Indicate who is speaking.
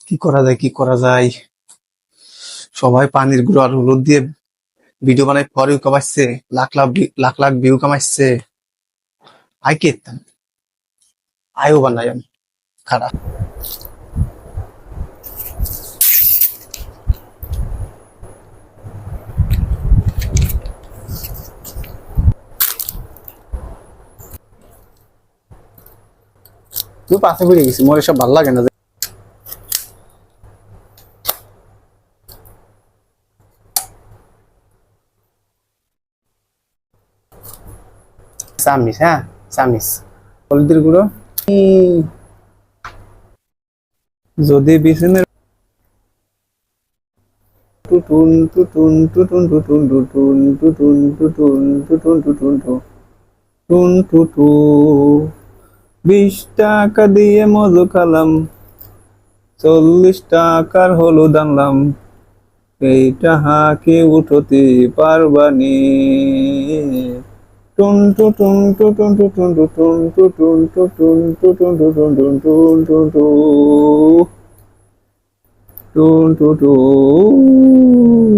Speaker 1: কি করা যায়, কি করা যায়? সবাই পানির গুঁড়ো আর হলুদ দিয়ে ভিডিও বানাই পরেও কামাইছে, lakh lakh view কামাইছে। I K আয়ও বানাই আমি খারাপ। তুই পাশে পড়ে গেছি, মোর এসব ভালো লাগে না। চামিচ, হ্যাঁ চামিচ হলুদের গুঁড়ো। যদি বিছানের টুটুন টুটুন টুটুন টুটুন টুটুন টুটুন টুটুন টুটুন টুটুন টুন টুটু 20 টাকা দিয়ে মজু খালাম, 40 টাকার হলুদ আনলাম, এইটা হাকে উঠতে পারবানি। টুন টুটুন টুটুন টুটুন টুটুন টুটুন টুটুন টুটুন টুটুন টুটুন টুটুন টুটুন টুটুন।